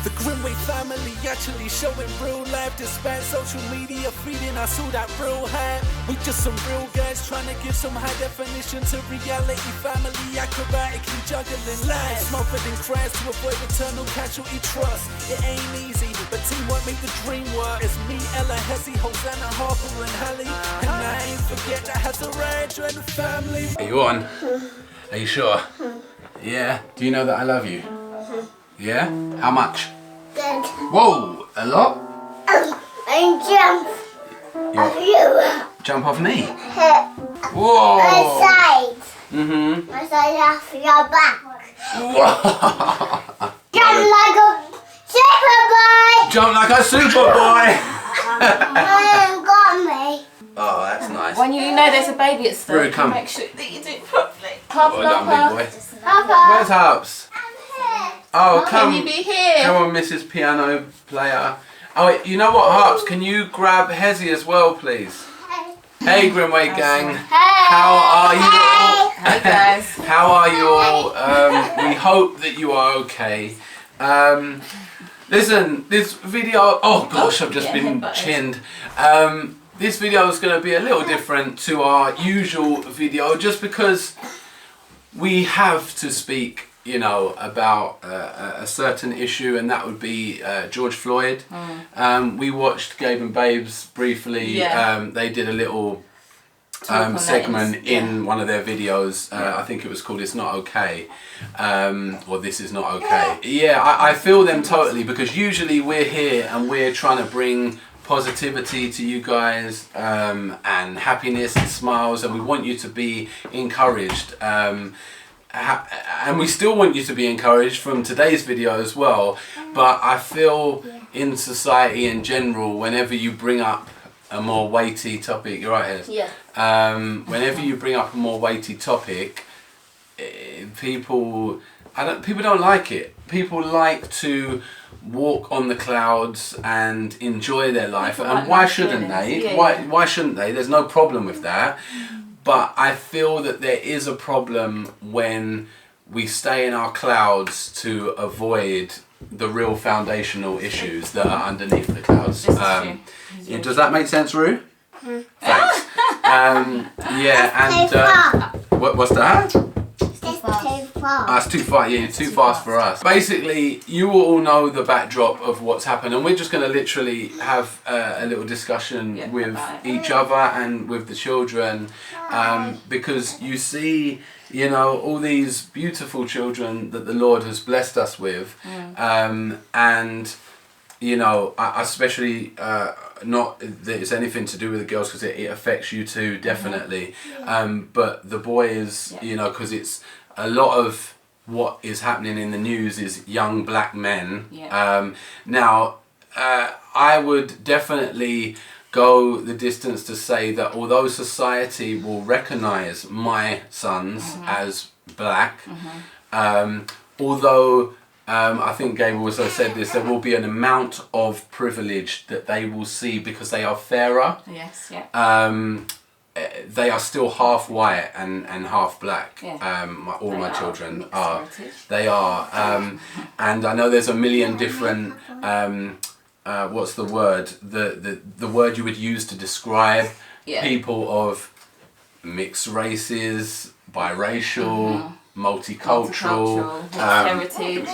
The Grimwade family actually showing real life despite social media feeding us all that real hype. We just some real guys trying to give some high definition to reality. Family acrobatically juggling life, smothered in cracks to avoid eternal casualty trust. It ain't easy, but teamwork make the dream work. It's me, Ella, Hesse, Hosanna, Harper and Hallie, and I ain't forget that has the right join the family. Are you on? Are you sure? Yeah. Do you know that I love you? Yeah? How much? Good. Whoa! A lot? And jump off you. Jump off me? Whoa. Whoa! Side. Mm-hmm. My side off your back. Whoa! Jump like a superboy. Jump like a superboy! Got me. Oh, that's nice. When you know there's a baby at stake, Rue, come. make sure that you do it properly. Papa, Well done, big boy. Papa. Where's Harps? Oh, Can come. you be here? Come on, Mrs. Piano Player. Oh, wait, you know what, Harps? Can you grab Hezzy as well, please? Hey, Grimwade Gang. How are you all? Hey guys. How are you all? We hope that you are okay. Listen, this video... Oh, gosh, I've just been chinned. This video is going to be a little different to our usual video just because we have to speak, you know, about a certain issue, and that would be George Floyd. We watched Gabe and Babes briefly. They did a little segment in one of their videos. I think it was called It's Not Okay, or This Is Not Okay. Yeah, I feel them totally, because usually we're here and we're trying to bring positivity to you guys, and happiness and smiles, and we want you to be encouraged, and we still want you to be encouraged from today's video as well. But I feel in society in general, whenever you bring up a more weighty topic, you're right here. Yeah. Whenever you bring up a more weighty topic, people don't like it. People like to walk on the clouds and enjoy their life, and why shouldn't they? Why shouldn't they? There's no problem with that. But I feel that there is a problem when we stay in our clouds to avoid the real foundational issues that are underneath the clouds. Does that make sense, Rue? Thanks. What's that? That's too far, yeah, too fast for us. Basically, you will all know the backdrop of what's happened, and we're just going to literally have a little discussion with each other and with the children, because you see, you know, all these beautiful children that the Lord has blessed us with, and, you know, especially, not that it's anything to do with the girls, because it affects you too, definitely, but the boys, you know, because it's a lot of what is happening in the news is young black men. Now, I would definitely go the distance to say that although society will recognise my sons as black, although I think Gabriel also said this, there will be an amount of privilege that they will see because they are fairer. Yes, yeah. They are still half white and half black. All my children are. They are. And I know there's a million different, what's the word? The word you would use to describe people of mixed races, biracial, multicultural, heritage.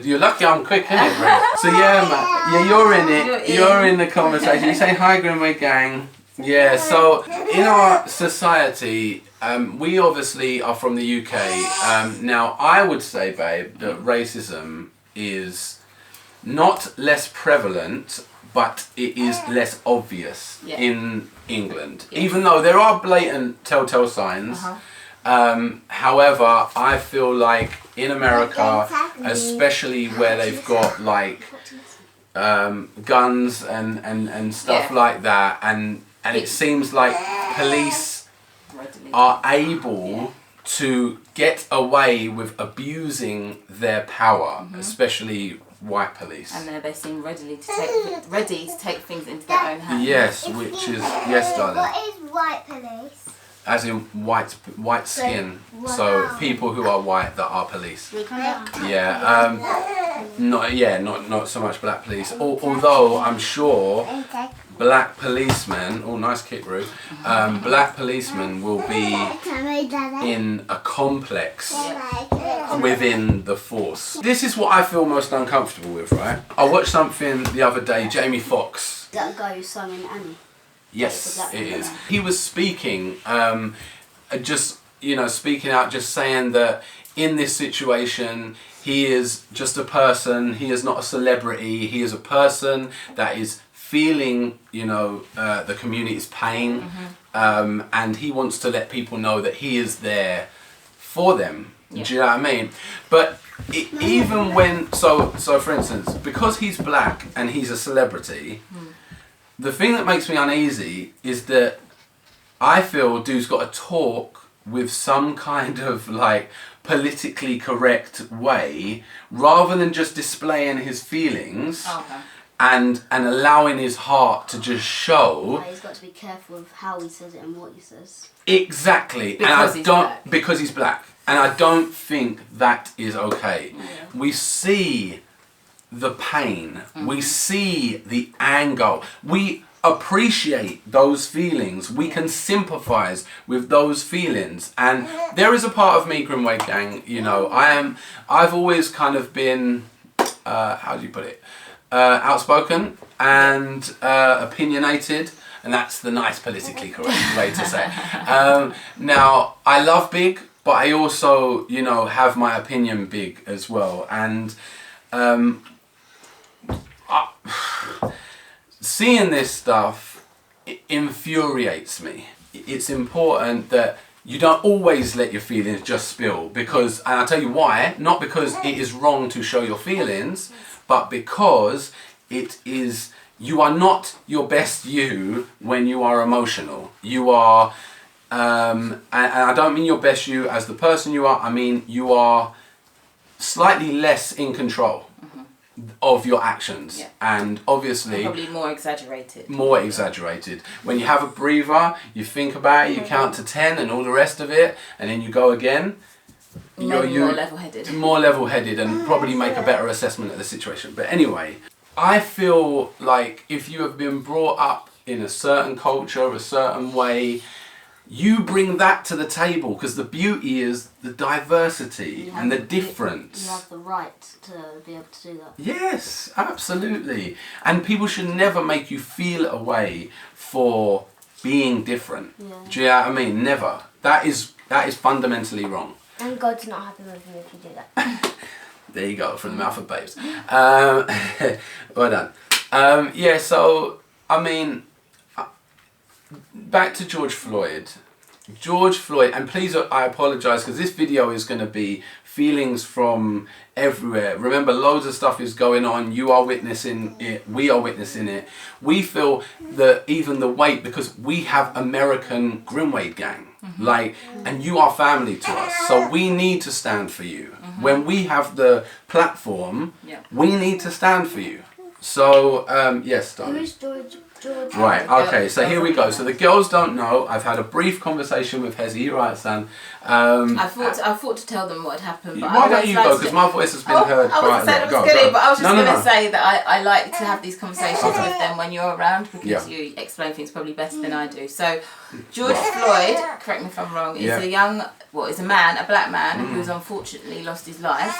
You're lucky I'm quick, innit, Ray? So yeah, man. Yeah, you're in it. You're in the conversation. You say hi, Grimwade Gang. Yeah, so in our society, we obviously are from the UK. Now, I would say, babe, that racism is not less prevalent, but it is less obvious in England. Even though there are blatant telltale signs. However, I feel like in America, especially where they've got like guns and stuff like that, and it seems like police are able to get away with abusing their power, especially white police. And they seem ready to take things into their own hands. Yes, which is darling. What is white police? As in white skin. So people who are white that are police. Yeah. Not so much black police. Although I'm sure black policemen, oh nice kick, Ruth, black policemen will be in a complex within the force. This is what I feel most uncomfortable with, right? I watched something the other day, Jamie Foxx. That guy who sung in Annie. Yes, it is. He was speaking, just, you know, speaking out, just saying that in this situation, he is just a person, he is not a celebrity, he is a person that is feeling, you know, the community's pain, and he wants to let people know that he is there for them. Do you know what I mean? But even when, so for instance, because he's black and he's a celebrity, the thing that makes me uneasy is that I feel dude's got to talk with some kind of like politically correct way rather than just displaying his feelings. And allowing his heart to just show. He's got to be careful of how he says it and what he says. Exactly. Because and he's black. Because he's black. And I don't think that is okay. We see the pain. We see the anger. We appreciate those feelings. We can sympathize with those feelings. And there is a part of me, Grimwade Gang, you know, I've always kind of been, how do you put it? Outspoken and opinionated, and that's the nice politically correct way to say it. Now, I love big, but I also, you know, have my opinion big as well. And seeing this stuff, it infuriates me. It's important that you don't always let your feelings just spill, because, and I'll tell you why, not because it is wrong to show your feelings, but because it is, you are not your best you when you are emotional. You are, and I don't mean your best you as the person you are, I mean you are slightly less in control of your actions. And obviously probably more exaggerated. When you have a breather, you think about it, you count to 10 and all the rest of it, and then you go again. Maybe more level-headed. More level-headed, and probably make a better assessment of the situation. But anyway, I feel like if you have been brought up in a certain culture, a certain way, you bring that to the table, because the beauty is the diversity and the difference. You have the right to be able to do that. Yes, absolutely. And people should never make you feel a way for being different. Do you know what I mean? Never. That is fundamentally wrong. And God's not happy with you if you do that. There you go, from the mouth of babes. Well done. Yeah, so, I mean, back to George Floyd. And please, I apologise, because this video is going to be feelings from everywhere. Remember, loads of stuff is going on. You are witnessing it. We are witnessing it. We feel even the weight, because we have American Grimwade Gang. Like, and you are family to us, so we need to stand for you. When we have the platform, we need to stand for you. So, yes, darling. Who is George? Right, okay, so here we go. So the girls don't know. I've had a brief conversation with Hezzy. You're right, son. I thought to tell them what had happened. But why don't you go? Because my voice has been heard quite a lot. But I was just going to say that I like to have these conversations with them when you're around, because you explain things probably better than I do. So George Floyd, correct me if I'm wrong, is a black man who's unfortunately lost his life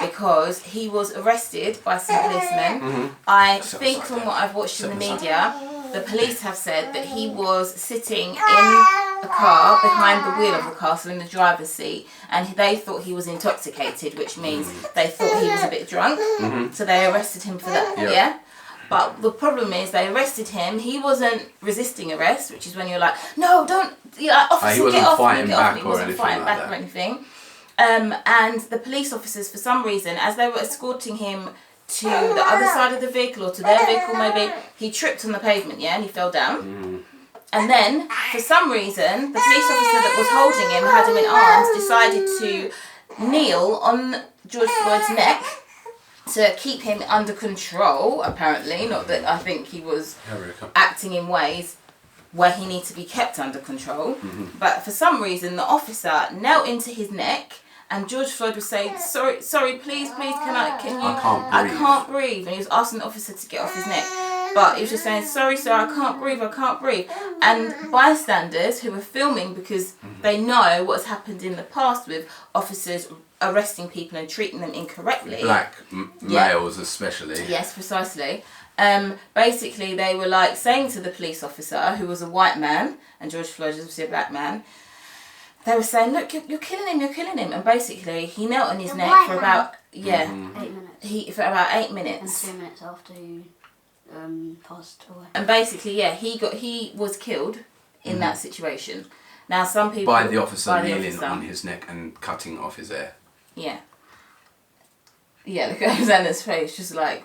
because he was arrested by some policemen. I think from what I've watched in the media, the police have said that he was sitting in a car behind the wheel of the car, so in the driver's seat, and they thought he was intoxicated, which means they thought he was a bit drunk, so they arrested him for that. But the problem is they arrested him. He wasn't resisting arrest, which is when you're like, no, don't, officer, get off me, get off me. He wasn't fighting back or anything. And the police officers, for some reason, as they were escorting him to the other side of the vehicle, or to their vehicle maybe, he tripped on the pavement, and he fell down. And then, for some reason, the police officer that was holding him, had him in arms, decided to kneel on George Floyd's neck to keep him under control, apparently. Not that I think he was acting in ways where he needs to be kept under control. But for some reason, the officer knelt into his neck And George Floyd was saying, sorry, please, can you? I can't breathe. And he was asking the officer to get off his neck. But he was just saying, sorry, sir, I can't breathe. And bystanders who were filming, because they know what's happened in the past with officers arresting people and treating them incorrectly. Black males especially. Yes, precisely. Basically, they were like saying to the police officer, who was a white man, and George Floyd is obviously a black man, they were saying, look, you're killing him. And basically, he knelt on his neck for about, 8 minutes. For about 8 minutes. And 2 minutes after he passed away. And basically, he was killed in that situation. Now, some people... By the officer kneeling on his neck and cutting off his hair. Yeah. Yeah, look at Alexander's face, just like,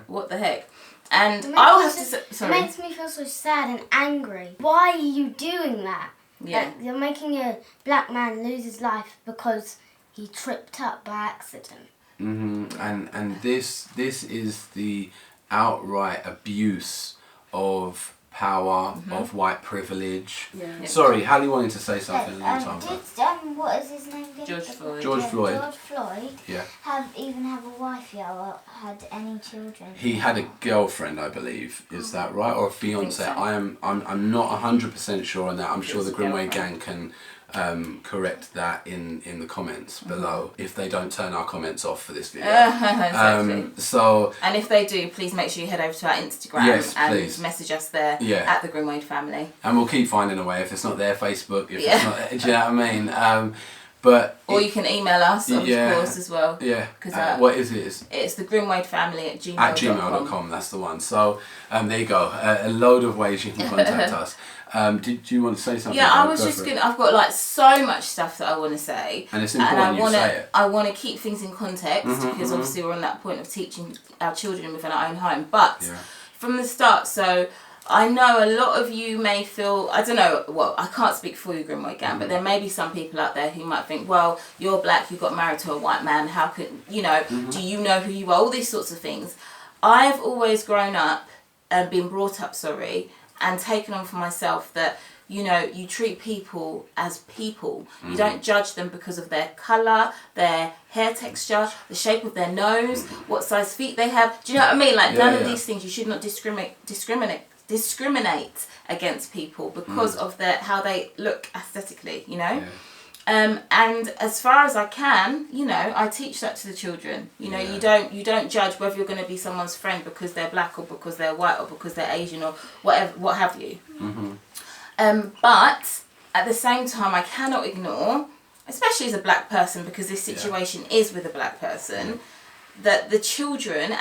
what the heck? And I'll have to say... Sorry. It makes me feel so sad and angry. Why are you doing that? Yeah. Like, you're making a black man lose his life because he tripped up by accident. And this is the outright abuse of power, of white privilege. Yeah. Sorry, Hallie wanted to say something. What is his name again? George Floyd. George Floyd. George Floyd. Yeah. Have a wife yet, or had any children? He had a girlfriend, I believe. Is that right, or a fiance? so. I'm not 100% sure on that. I'm sure the it's a Grimwade Gang can correct that in the comments below if they don't turn our comments off for this video. Exactly. So, and if they do, please make sure you head over to our Instagram and message us there at the Grimwade family. And we'll keep finding a way. If it's not there, Facebook. If it's not, do you know what I mean? Or you can email us, of course, as well. Yeah. What is it? It's the Grimwade family at gmail.com. At gmail.com, that's the one. So there you go. A load of ways you can contact us. Did you want to say something? Yeah, I was just gonna. I've got like so much stuff that I want to say, and it's important you say it. I want to keep things in context because obviously we're on that point of teaching our children within our own home. But from the start, so I know a lot of you may feel, I don't know, well, I can't speak for you, Grimwade Gang, but there may be some people out there who might think, well, you're black, you got married to a white man, how could, do you know who you are, all these sorts of things. I've always grown up and been brought up, and taken on for myself that, you treat people as people. You don't judge them because of their colour, their hair texture, the shape of their nose, what size feet they have. Do you know what I mean? Like, none of these things, you should not discriminate against people because of how they look aesthetically, and as far as I can, I teach that to the children. You don't judge whether you're going to be someone's friend because they're black or because they're white or because they're Asian or whatever, what have you. But at the same time, I cannot ignore, especially as a black person, because this situation is with a black person, that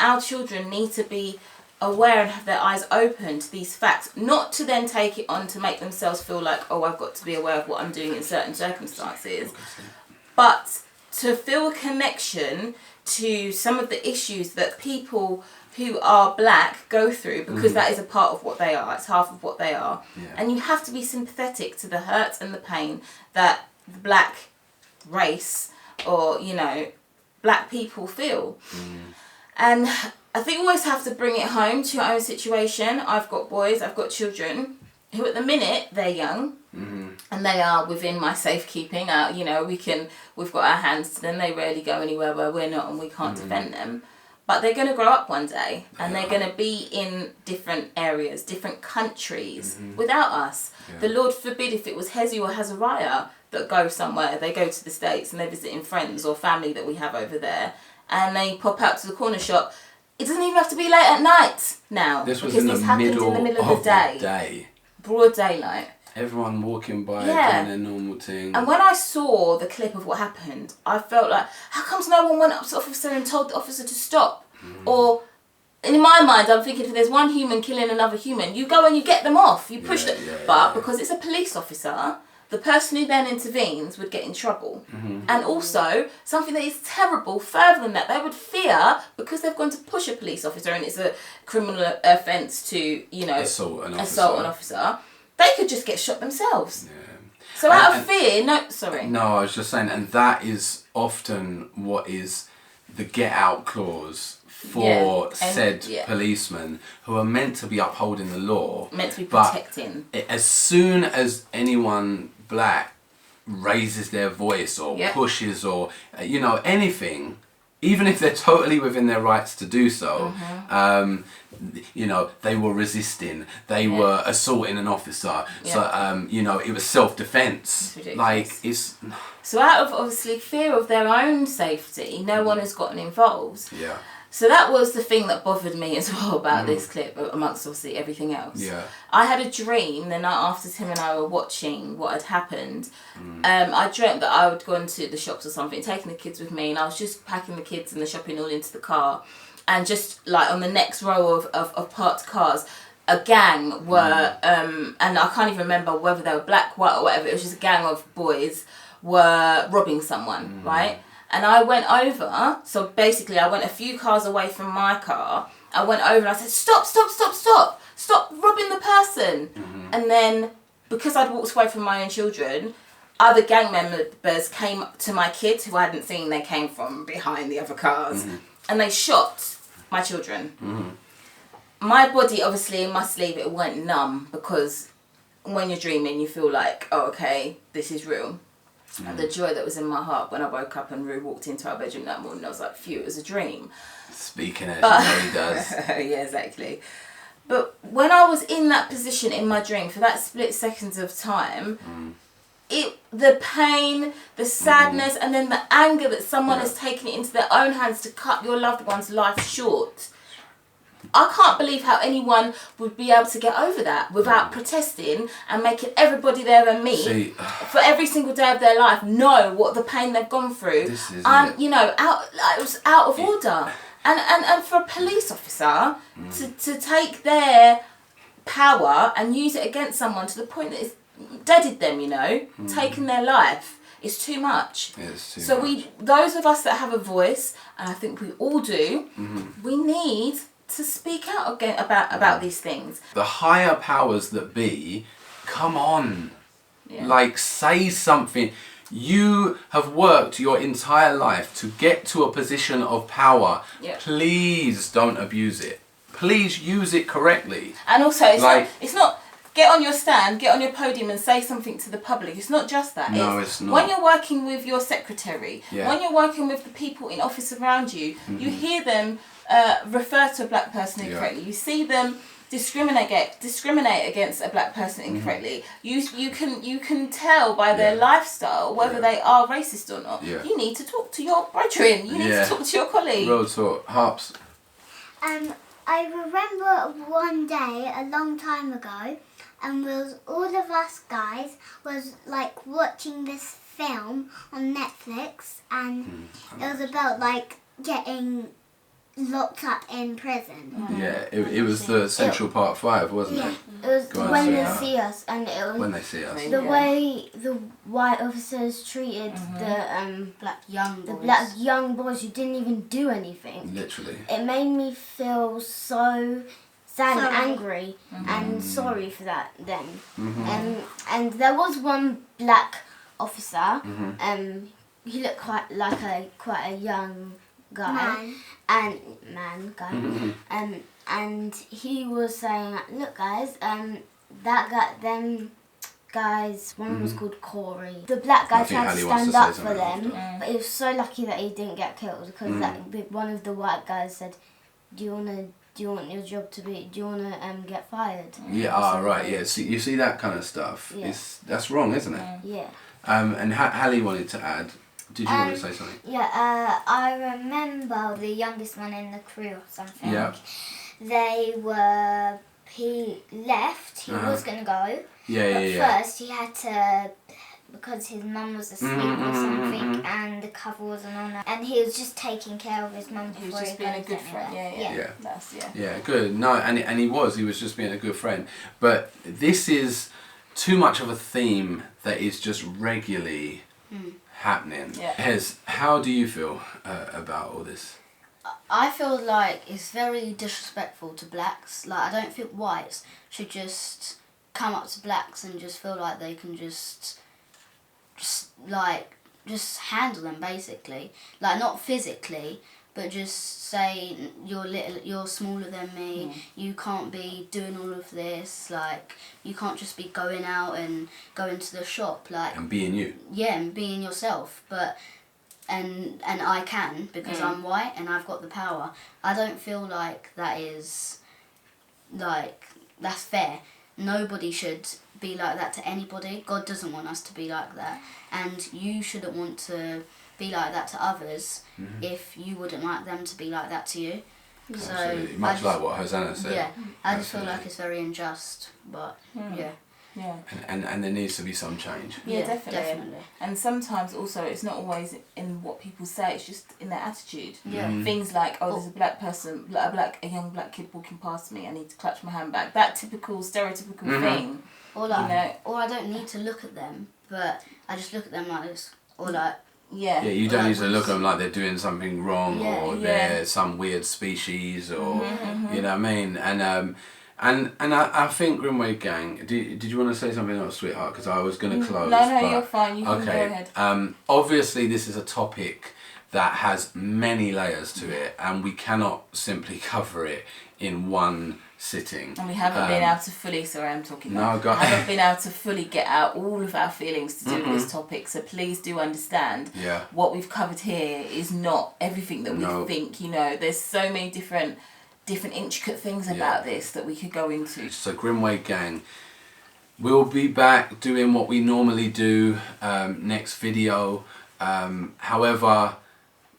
our children need to be aware and have their eyes open to these facts, not to then take it on to make themselves feel like, oh, I've got to be aware of what I'm doing in certain circumstances, but to feel a connection to some of the issues that people who are black go through, because that is a part of what they are, it's half of what they are, and you have to be sympathetic to the hurt and the pain that the black race or black people feel. And I think you always have to bring it home to your own situation. I've got boys, I've got children who at the minute they're young and they are within my safekeeping. We've got our hands to them. They rarely go anywhere where we're not and we can't defend them. But they're going to grow up one day and they're going to be in different areas, different countries without us. The Lord forbid if it was Hezi or Hazariah that go somewhere, they go to the States and they're visiting friends or family that we have over there and they pop out to the corner shop. It doesn't even have to be late at night now. This was in the middle of the day. Broad daylight. Everyone walking by doing their normal thing. And when I saw the clip of what happened, I felt like, how comes no one went up to the officer and told the officer to stop? Or, in my mind, I'm thinking if there's one human killing another human, you go and you get them off. You push them. But because it's a police officer, the person who then intervenes would get in trouble. And also, something that is terrible, further than that, they would fear, because they've gone to push a police officer and it's a criminal offence to, assault an officer, they could just get shot themselves. So out of fear, No, I was just saying, and that is often what is the get out clause for said policemen who are meant to be upholding the law. Meant to be protecting. As soon as anyone black raises their voice or Yep. pushes or you know, anything, even if they're totally within their rights to do so, you know, they were resisting, they were assaulting an officer, so you know, it was self-defense. Like, it's so out of obviously fear of their own safety, no one has gotten involved. yeah. So that was the thing that bothered me as well about this clip, amongst obviously everything else. Yeah. I had a dream the night after Tim and I were watching what had happened. I dreamt that I would gone to the shops or something, taking the kids with me, and I was just packing the kids and the shopping all into the car. And just like on the next row of parked cars, a gang were, and I can't even remember whether they were black, white or whatever, it was just a gang of boys were robbing someone, right? And I went over, so basically I went a few cars away from my car. I went over and I said, stop, stop, stop, stop, stop robbing the person. And then, because I'd walked away from my own children, other gang members came to my kids who I hadn't seen. They came from behind the other cars and they shot my children. My body, obviously, in my sleep, it went numb because when you're dreaming, you feel like, oh, okay, this is real. And the joy that was in my heart when I woke up and Rue walked into our bedroom that morning, I was like, phew, it was a dream. Speaking as you know he does. Yeah, exactly. But when I was in that position in my dream for that split seconds of time, the pain, the sadness, and then the anger that someone has taken it into their own hands to cut your loved one's life short. I can't believe how anyone would be able to get over that without protesting and making everybody there and me for every single day of their life know what the pain they've gone through. This is You know, it was out of order. And for a police officer to take their power and use it against someone to the point that it's deaded them, you know, taken their life, is too much. It's too so much. those of us that have a voice, and I think we all do, we need to speak out again about these things. The higher powers that be, come on. Like, say something. You have worked your entire life to get to a position of power. Please don't abuse it. Please use it correctly. And also, it's not get on your stand, get on your podium and say something to the public. It's not just that. No, it's not. When you're working with your secretary, when you're working with the people in office around you, you hear them refer to a black person incorrectly. You see them discriminate against a black person incorrectly. You can tell by their lifestyle whether they are racist or not. You need to talk to your brethren. You need to talk to your colleague. Real talk. Harps. I remember one day a long time ago, and all of us guys was like watching this film on Netflix, and it was about like getting locked up in prison. Yeah, it was the Central Park 5, wasn't it? It was When They See Us, and it was When They See Us. the way the white officers treated the black young boys who didn't even do anything. Literally. It made me feel so sad and angry and sorry for that then. And there was one black officer. He looked quite a young guy and he was saying, look guys, them guys, one was called Corey. The black guys had to stand up for them, but he was so lucky that he didn't get killed because one of the white guys said, do you want your job to be? Do you want to get fired? Yeah. Right. Yeah. See, you see that kind of stuff. Yeah. That's wrong, isn't it? Yeah. And Hallie wanted to add. Did you want to say something? Yeah. I remember the youngest one in the crew or something. Yeah. He left. He was gonna go. Yeah. But first he had to, because his mum was asleep or something, and the cover wasn't on her, and he was just taking care of his mum. He was just being a good friend. Yeah, good. No, and he was just being a good friend. But this is too much of a theme that is just regularly happening. Hez, how do you feel about all this? I feel like it's very disrespectful to blacks. Like, I don't think whites should just come up to blacks and just feel like they can just handle them, basically. Like, not physically, but just say you're smaller than me, you can't be doing all of this, like you can't just be going out and going to the shop, like, and being you. Yeah, and being yourself, but and I can, because I'm white and I've got the power. I don't feel like that is, like, that's fair. Nobody should be like that to anybody. God doesn't want us to be like that, and you shouldn't want to be like that to others if you wouldn't like them to be like that to you. Absolutely. So Much like what Hosanna said. Yeah, I just feel like it's very unjust, but Yeah. And there needs to be some change. Yeah, definitely. And sometimes also it's not always in what people say, it's just in their attitude. Yeah. Things like, oh, there's a black person, a young black kid walking past me, I need to clutch my handbag. That typical, stereotypical thing. Or like, or I don't need to look at them, but I just look at them like this, or like. Yeah, you don't need to look at them like they're doing something wrong, or Yeah. they're some weird species, or you know what I mean. And I think Grimwade Gang. Did you want to say something else, sweetheart? Because I was going to close. No, you're fine. You can go ahead. Obviously, this is a topic that has many layers to it, and we cannot simply cover it in one sitting. And we haven't been able to fully. Sorry, I'm talking. No, go I haven't been able to fully get out all of our feelings to do with this topic. So please do understand. Yeah. What we've covered here is not everything that we think. You know, there's so many different intricate things about this that we could go into. So Grimwade Gang, we'll be back doing what we normally do next video. However,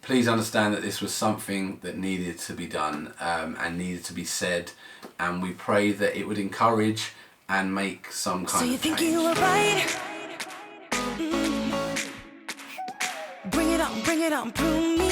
please understand that this was something that needed to be done and needed to be said, and we pray that it would encourage and make some kind of change. So you think you were right? Bring it on, prove me.